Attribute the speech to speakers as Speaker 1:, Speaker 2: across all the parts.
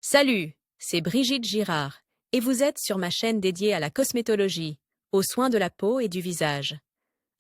Speaker 1: Salut, c'est Brigitte Girard, et vous êtes sur ma chaîne dédiée à la cosmétologie, aux soins de la peau et du visage.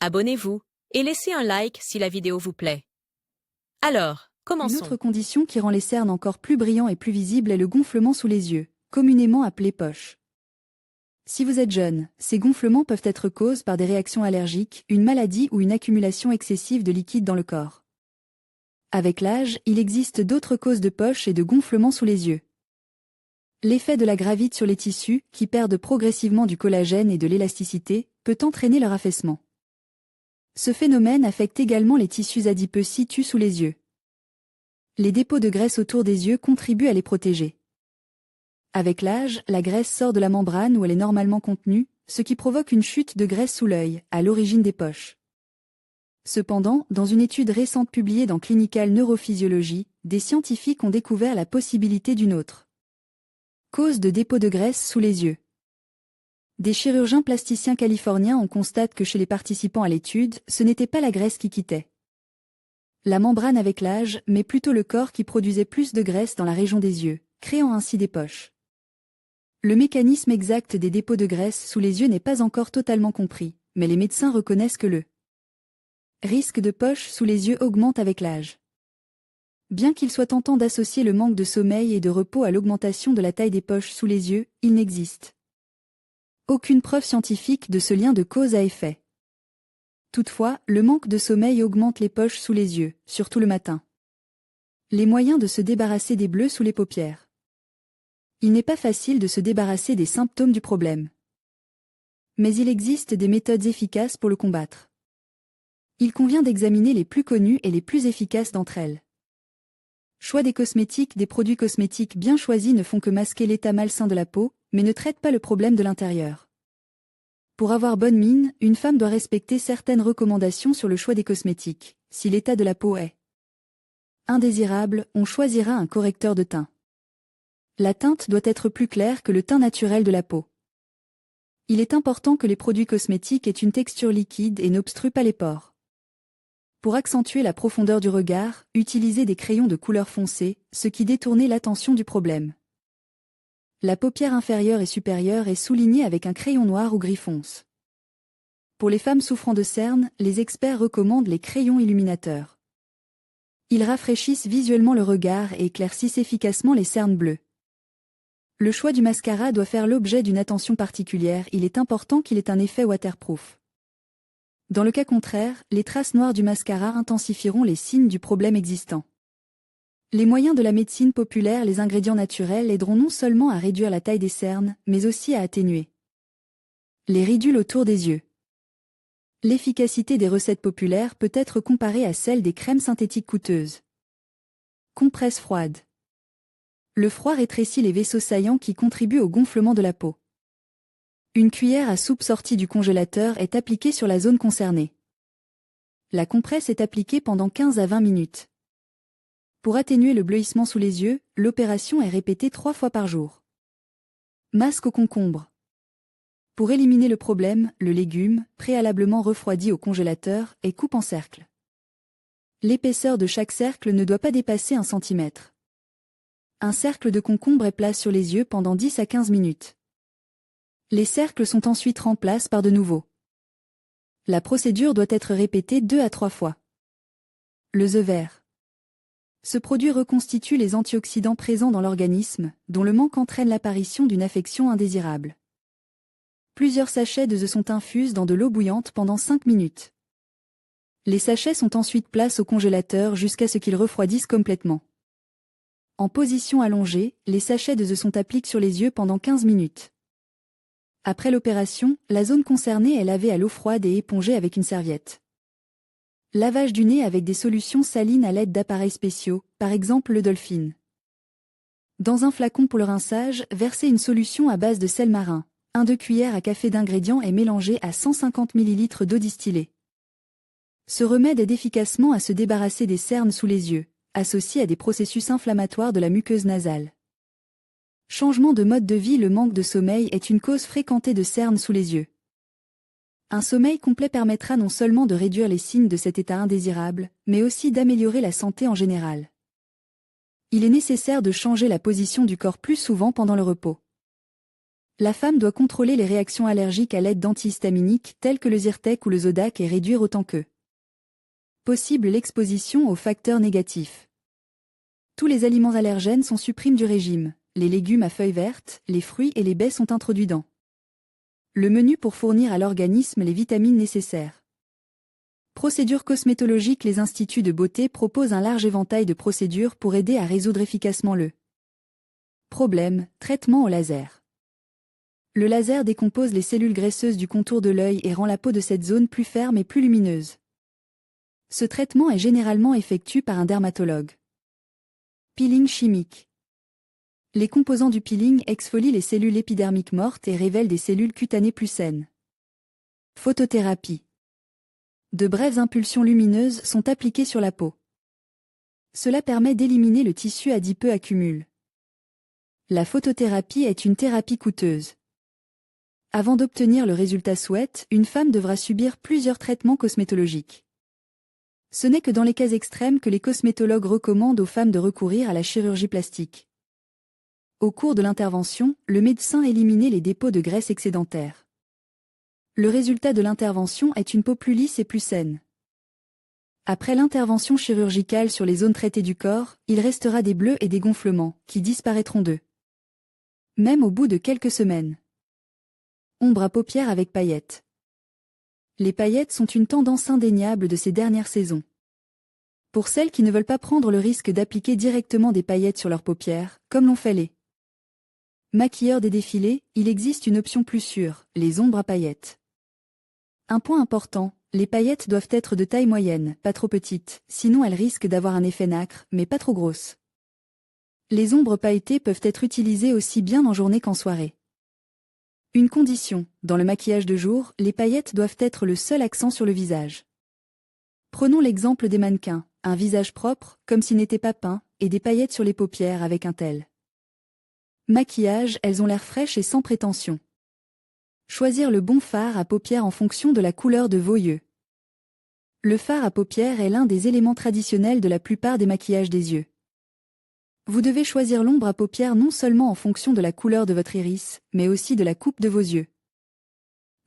Speaker 1: Abonnez-vous et laissez un like si la vidéo vous plaît. Alors,
Speaker 2: Une autre
Speaker 1: commençons.
Speaker 2: condition qui rend les cernes encore plus brillants et plus visibles est le gonflement sous les yeux, communément appelé poche. Si vous êtes jeune, ces gonflements peuvent être causés par des réactions allergiques, une maladie ou une accumulation excessive de liquide dans le corps. Avec l'âge, il existe d'autres causes de poche et de gonflement sous les yeux. L'effet de la gravite sur les tissus, qui perdent progressivement du collagène et de l'élasticité, peut entraîner leur affaissement. Ce phénomène affecte également les tissus adipeux situés sous les yeux. Les dépôts de graisse autour des yeux contribuent à les protéger. Avec l'âge, la graisse sort de la membrane où elle est normalement contenue, ce qui provoque une chute de graisse sous l'œil, à l'origine des poches. Cependant, dans une étude récente publiée dans Clinical Neurophysiology, des scientifiques ont découvert la possibilité d'une autre cause de dépôt de graisse sous les yeux. Des chirurgiens plasticiens californiens ont constaté que chez les participants à l'étude, ce n'était pas la graisse qui quittait la membrane avec l'âge, mais plutôt le corps qui produisait plus de graisse dans la région des yeux, créant ainsi des poches. Le mécanisme exact des dépôts de graisse sous les yeux n'est pas encore totalement compris, mais les médecins reconnaissent que le risque de poche sous les yeux augmente avec l'âge. Bien qu'il soit tentant d'associer le manque de sommeil et de repos à l'augmentation de la taille des poches sous les yeux, il n'existe aucune preuve scientifique de ce lien de cause à effet. Toutefois, le manque de sommeil augmente les poches sous les yeux, surtout le matin. Les moyens de se débarrasser des bleus sous les paupières. Il n'est pas facile de se débarrasser des symptômes du problème. Mais il existe des méthodes efficaces pour le combattre. Il convient d'examiner les plus connues et les plus efficaces d'entre elles. Choix des cosmétiques. Des produits cosmétiques bien choisis ne font que masquer l'état malsain de la peau, mais ne traitent pas le problème de l'intérieur. Pour avoir bonne mine, une femme doit respecter certaines recommandations sur le choix des cosmétiques. Si l'état de la peau est indésirable, on choisira un correcteur de teint. La teinte doit être plus claire que le teint naturel de la peau. Il est important que les produits cosmétiques aient une texture liquide et n'obstruent pas les pores. Pour accentuer la profondeur du regard, utilisez des crayons de couleur foncée, ce qui détourne l'attention du problème. La paupière inférieure et supérieure est soulignée avec un crayon noir ou gris fonce. Pour les femmes souffrant de cernes, les experts recommandent les crayons illuminateurs. Ils rafraîchissent visuellement le regard et éclaircissent efficacement les cernes bleues. Le choix du mascara doit faire l'objet d'une attention particulière. Il est important qu'il ait un effet waterproof. Dans le cas contraire, les traces noires du mascara intensifieront les signes du problème existant. Les moyens de la médecine populaire. Les ingrédients naturels aideront non seulement à réduire la taille des cernes, mais aussi à atténuer les ridules autour des yeux. L'efficacité des recettes populaires peut être comparée à celle des crèmes synthétiques coûteuses. Compresse froide. Le froid rétrécit les vaisseaux saillants qui contribuent au gonflement de la peau. Une cuillère à soupe sortie du congélateur est appliquée sur la zone concernée. La compresse est appliquée pendant 15 à 20 minutes. Pour atténuer le bleuissement sous les yeux, l'opération est répétée 3 fois par jour. Masque au concombre. Pour éliminer le problème, le légume, préalablement refroidi au congélateur, est coupé en cercles. L'épaisseur de chaque cercle ne doit pas dépasser 1 cm. Un cercle de concombre est placé sur les yeux pendant 10 à 15 minutes. Les cercles sont ensuite remplacés par de nouveaux. La procédure doit être répétée 2 à 3 fois. Le The vert. Ce produit reconstitue les antioxydants présents dans l'organisme, dont le manque entraîne l'apparition d'une affection indésirable. Plusieurs sachets de The sont infusés dans de l'eau bouillante pendant 5 minutes. Les sachets sont ensuite placés au congélateur jusqu'à ce qu'ils refroidissent complètement. En position allongée, les sachets de The sont appliqués sur les yeux pendant 15 minutes. Après l'opération, la zone concernée est lavée à l'eau froide et épongée avec une serviette. Lavage du nez avec des solutions salines à l'aide d'appareils spéciaux, par exemple le Dolphin. Dans un flacon pour le rinçage, versez une solution à base de sel marin. 1-2 cuillères à café d'ingrédients est mélangé à 150 ml d'eau distillée. Ce remède aide efficacement à se débarrasser des cernes sous les yeux, associé à des processus inflammatoires de la muqueuse nasale. Changement de mode de vie. Le manque de sommeil est une cause fréquentée de cernes sous les yeux. Un sommeil complet permettra non seulement de réduire les signes de cet état indésirable, mais aussi d'améliorer la santé en général. Il est nécessaire de changer la position du corps plus souvent pendant le repos. La femme doit contrôler les réactions allergiques à l'aide d'antihistaminiques tels que le Zyrtec ou le Zodac et réduire autant que possible l'exposition aux facteurs négatifs. Tous les aliments allergènes sont supprimés du régime. Les légumes à feuilles vertes, les fruits et les baies sont introduits dans le menu pour fournir à l'organisme les vitamines nécessaires. Procédures cosmétologiques. Les instituts de beauté proposent un large éventail de procédures pour aider à résoudre efficacement le problème. Traitement au laser. Le laser décompose les cellules graisseuses du contour de l'œil et rend la peau de cette zone plus ferme et plus lumineuse. Ce traitement est généralement effectué par un dermatologue. Peeling chimique. Les composants du peeling exfolient les cellules épidermiques mortes et révèlent des cellules cutanées plus saines. Photothérapie. De brèves impulsions lumineuses sont appliquées sur la peau. Cela permet d'éliminer le tissu adipeux accumulé. La photothérapie est une thérapie coûteuse. Avant d'obtenir le résultat souhaité, une femme devra subir plusieurs traitements cosmétologiques. Ce n'est que dans les cas extrêmes que les cosmétologues recommandent aux femmes de recourir à la chirurgie plastique. Au cours de l'intervention, le médecin éliminait les dépôts de graisse excédentaire. Le résultat de l'intervention est une peau plus lisse et plus saine. Après l'intervention chirurgicale sur les zones traitées du corps, il restera des bleus et des gonflements, qui disparaîtront d'eux. Même au bout de quelques semaines. Ombre à paupières avec paillettes. Les paillettes sont une tendance indéniable de ces dernières saisons. Pour celles qui ne veulent pas prendre le risque d'appliquer directement des paillettes sur leurs paupières, comme l'ont fait les maquilleurs des défilés, il existe une option plus sûre, les ombres à paillettes. Un point important, les paillettes doivent être de taille moyenne, pas trop petites, sinon elles risquent d'avoir un effet nacre, mais pas trop grosses. Les ombres pailletées peuvent être utilisées aussi bien en journée qu'en soirée. Une condition, dans le maquillage de jour, les paillettes doivent être le seul accent sur le visage. Prenons l'exemple des mannequins, un visage propre, comme s'il n'était pas peint, et des paillettes sur les paupières avec un tel maquillage, elles ont l'air fraîches et sans prétention. Choisir le bon fard à paupières en fonction de la couleur de vos yeux. Le fard à paupières est l'un des éléments traditionnels de la plupart des maquillages des yeux. Vous devez choisir l'ombre à paupières non seulement en fonction de la couleur de votre iris, mais aussi de la coupe de vos yeux,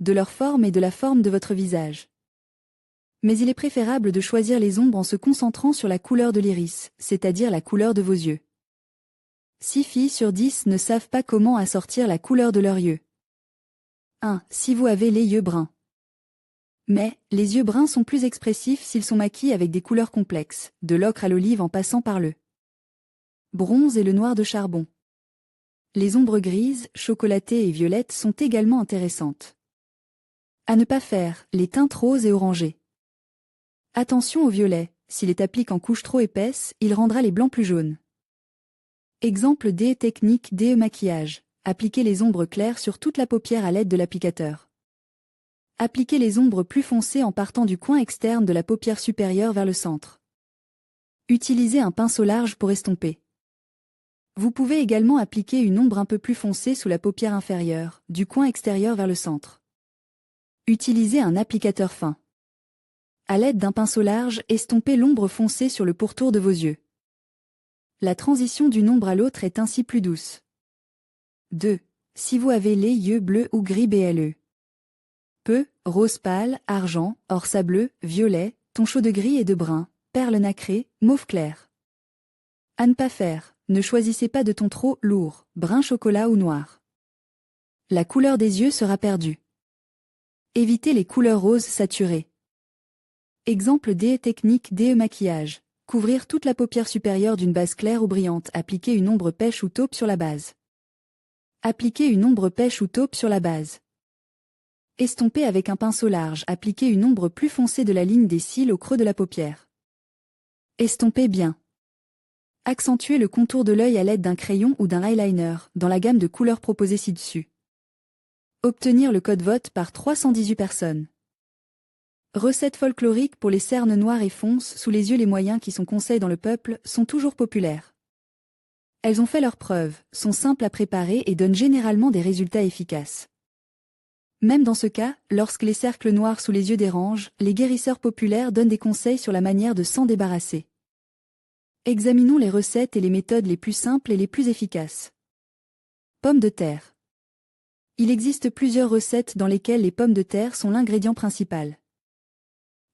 Speaker 2: de leur forme et de la forme de votre visage. Mais il est préférable de choisir les ombres en se concentrant sur la couleur de l'iris, c'est-à-dire la couleur de vos yeux. 6 filles sur 10 ne savent pas comment assortir la couleur de leurs yeux. 1. Si vous avez les yeux bruns. Mais, les yeux bruns sont plus expressifs s'ils sont maquillés avec des couleurs complexes, de l'ocre à l'olive en passant par le bronze et le noir de charbon. Les ombres grises, chocolatées et violettes sont également intéressantes. À ne pas faire, les teintes roses et orangées. Attention au violet, s'il est appliqué en couche trop épaisse, il rendra les blancs plus jaunes. Exemple DE technique DE maquillage. Appliquez les ombres claires sur toute la paupière à l'aide de l'applicateur. Appliquez les ombres plus foncées en partant du coin externe de la paupière supérieure vers le centre. Utilisez un pinceau large pour estomper. Vous pouvez également appliquer une ombre un peu plus foncée sous la paupière inférieure, du coin extérieur vers le centre. Utilisez un applicateur fin. À l'aide d'un pinceau large, estompez l'ombre foncée sur le pourtour de vos yeux. La transition d'une ombre à l'autre est ainsi plus douce. 2. Si vous avez les yeux bleus ou gris BLE. Peu, rose pâle, argent, or sableux, violet, ton chaud de gris et de brun, perle nacrée, mauve clair. À ne pas faire, ne choisissez pas de ton trop lourd, brun chocolat ou noir. La couleur des yeux sera perdue. Évitez les couleurs roses saturées. Exemple DE technique DE maquillage. Couvrir toute la paupière supérieure d'une base claire ou brillante. Appliquer une ombre pêche ou taupe sur la base. Appliquer une ombre pêche ou taupe sur la base. Estomper avec un pinceau large. Appliquer une ombre plus foncée de la ligne des cils au creux de la paupière. Estomper bien. Accentuer le contour de l'œil à l'aide d'un crayon ou d'un eyeliner, dans la gamme de couleurs proposées ci-dessus. Obtenir le code vote par 318 personnes. Recettes folkloriques pour les cernes noires et fonces sous les yeux. Les moyens qui sont conseils dans le peuple sont toujours populaires. Elles ont fait leurs preuves, sont simples à préparer et donnent généralement des résultats efficaces. Même dans ce cas, lorsque les cercles noirs sous les yeux dérangent, les guérisseurs populaires donnent des conseils sur la manière de s'en débarrasser. Examinons les recettes et les méthodes les plus simples et les plus efficaces. Pommes de terre. Il existe plusieurs recettes dans lesquelles les pommes de terre sont l'ingrédient principal.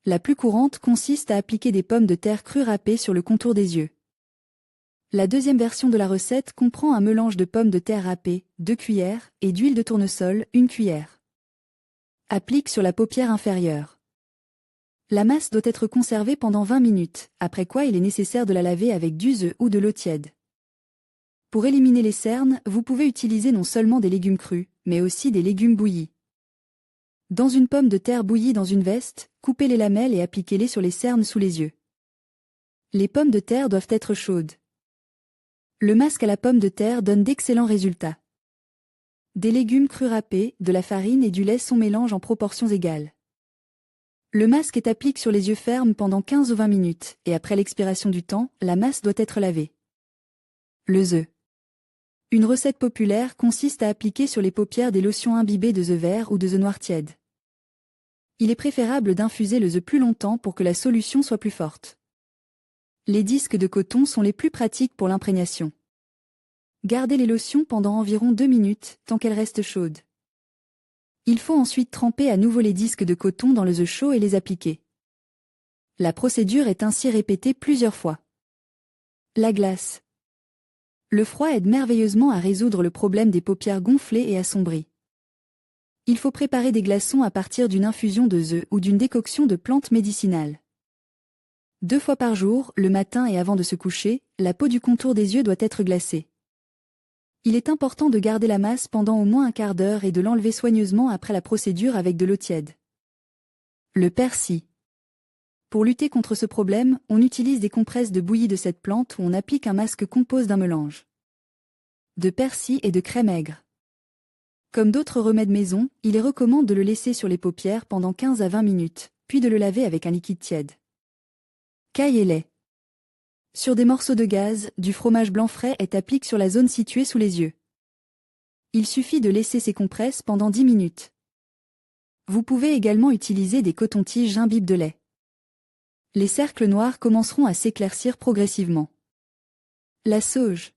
Speaker 2: La plus courante consiste à appliquer des pommes de terre crues râpées sur le contour des yeux. La deuxième version de la recette comprend un mélange de pommes de terre râpées, 2 cuillères, et d'huile de tournesol, 1 cuillère. Applique sur la paupière inférieure. La masse doit être conservée pendant 20 minutes, après quoi il est nécessaire de la laver avec du œuf ou de l'eau tiède. Pour éliminer les cernes, vous pouvez utiliser non seulement des légumes crus, mais aussi des légumes bouillis. Dans une pomme de terre bouillie dans une veste, coupez les lamelles et appliquez-les sur les cernes sous les yeux. Les pommes de terre doivent être chaudes. Le masque à la pomme de terre donne d'excellents résultats. Des légumes crus râpés, de la farine et du lait sont mélangés en proportions égales. Le masque est appliqué sur les yeux fermes pendant 15 ou 20 minutes, et après l'expiration du temps, la masse doit être lavée. Le œuf. Une recette populaire consiste à appliquer sur les paupières des lotions imbibées de œuf vert ou de œuf noir tiède. Il est préférable d'infuser le œuf plus longtemps pour que la solution soit plus forte. Les disques de coton sont les plus pratiques pour l'imprégnation. Gardez les lotions pendant environ 2 minutes, tant qu'elles restent chaudes. Il faut ensuite tremper à nouveau les disques de coton dans le œuf chaud et les appliquer. La procédure est ainsi répétée plusieurs fois. La glace. Le froid aide merveilleusement à résoudre le problème des paupières gonflées et assombries. Il faut préparer des glaçons à partir d'une infusion de œufs ou d'une décoction de plantes médicinales. 2 fois par jour, le matin et avant de se coucher, la peau du contour des yeux doit être glacée. Il est important de garder la masse pendant au moins un quart d'heure et de l'enlever soigneusement après la procédure avec de l'eau tiède. Le persil. Pour lutter contre ce problème, on utilise des compresses de bouillie de cette plante où on applique un masque composé d'un mélange de persil et de crème aigre. Comme d'autres remèdes maison, il est recommandé de le laisser sur les paupières pendant 15 à 20 minutes, puis de le laver avec un liquide tiède. Caille et lait. Sur des morceaux de gaz, du fromage blanc frais est appliqué sur la zone située sous les yeux. Il suffit de laisser ces compresses pendant 10 minutes. Vous pouvez également utiliser des cotons-tiges imbibes de lait. Les cercles noirs commenceront à s'éclaircir progressivement. La sauge.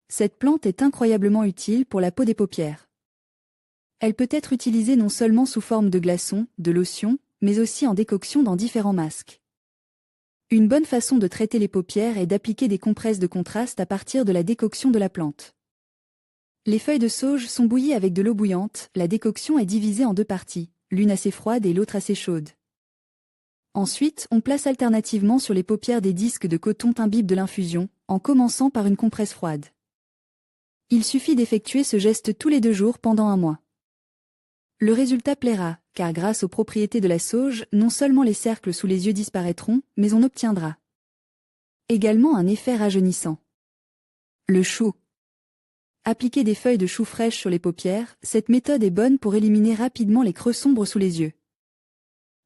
Speaker 2: Cette plante est incroyablement utile pour la peau des paupières. Elle peut être utilisée non seulement sous forme de glaçons, de lotion, mais aussi en décoction dans différents masques. Une bonne façon de traiter les paupières est d'appliquer des compresses de contraste à partir de la décoction de la plante. Les feuilles de sauge sont bouillies avec de l'eau bouillante, la décoction est divisée en 2 parties, l'une assez froide et l'autre assez chaude. Ensuite, on place alternativement sur les paupières des disques de coton imbibes de l'infusion, en commençant par une compresse froide. Il suffit d'effectuer ce geste tous les 2 jours pendant 1 mois. Le résultat plaira, car grâce aux propriétés de la sauge, non seulement les cercles sous les yeux disparaîtront, mais on obtiendra également un effet rajeunissant. Le chou. Appliquer des feuilles de chou fraîches sur les paupières, cette méthode est bonne pour éliminer rapidement les creux sombres sous les yeux.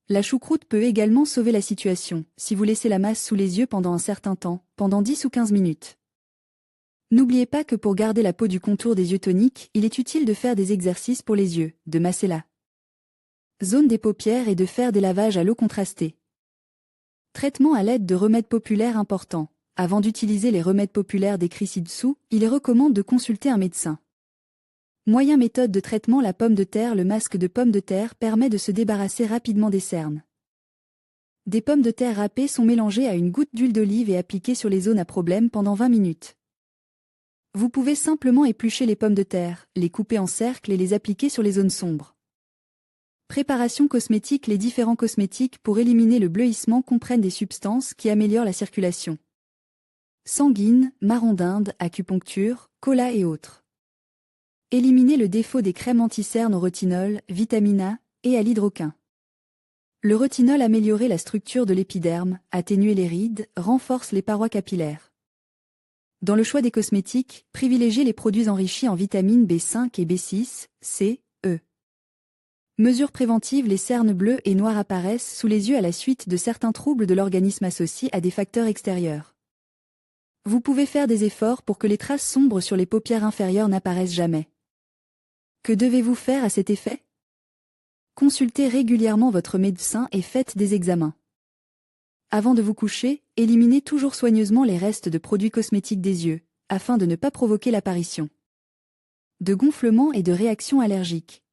Speaker 2: La choucroute peut également sauver la situation, si vous laissez la masse sous les yeux pendant un certain temps, pendant 10 ou 15 minutes. N'oubliez pas que pour garder la peau du contour des yeux tonique, il est utile de faire des exercices pour les yeux, de masser la zone des paupières et de faire des lavages à l'eau contrastée. Traitement à l'aide de remèdes populaires importants. Avant d'utiliser les remèdes populaires décrits ci-dessous, il est recommandé de consulter un médecin. Moyen méthode de traitement. La pomme de terre. Le masque de pomme de terre permet de se débarrasser rapidement des cernes. Des pommes de terre râpées sont mélangées à une goutte d'huile d'olive et appliquées sur les zones à problème pendant 20 minutes. Vous pouvez simplement éplucher les pommes de terre, les couper en cercles et les appliquer sur les zones sombres. Préparation cosmétique. Les différents cosmétiques pour éliminer le bleuissement comprennent des substances qui améliorent la circulation sanguine, marron d'Inde, acupuncture, cola et autres. Éliminer le défaut des crèmes anti-cernes au retinol, vitamine A et à l'hydroquin. Le retinol améliorer la structure de l'épiderme, atténuer les rides, renforce les parois capillaires. Dans le choix des cosmétiques, privilégiez les produits enrichis en vitamines B5 et B6, C, E. Mesures préventives. Les cernes bleues et noires apparaissent sous les yeux à la suite de certains troubles de l'organisme associés à des facteurs extérieurs. Vous pouvez faire des efforts pour que les traces sombres sur les paupières inférieures n'apparaissent jamais. Que devez-vous faire à cet effet? Consultez régulièrement votre médecin et faites des examens. Avant de vous coucher, éliminez toujours soigneusement les restes de produits cosmétiques des yeux, afin de ne pas provoquer l'apparition de gonflements et de réactions allergiques.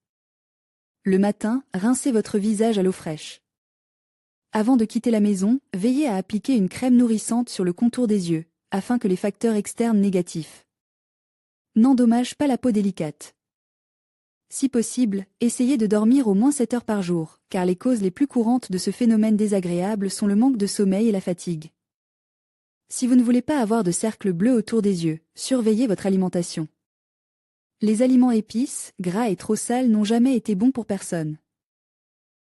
Speaker 2: Le matin, rincez votre visage à l'eau fraîche. Avant de quitter la maison, veillez à appliquer une crème nourrissante sur le contour des yeux, afin que les facteurs externes négatifs n'endommagent pas la peau délicate. Si possible, essayez de dormir au moins 7 heures par jour, car les causes les plus courantes de ce phénomène désagréable sont le manque de sommeil et la fatigue. Si vous ne voulez pas avoir de cercle bleu autour des yeux, surveillez votre alimentation. Les aliments épices, gras et trop sales n'ont jamais été bons pour personne.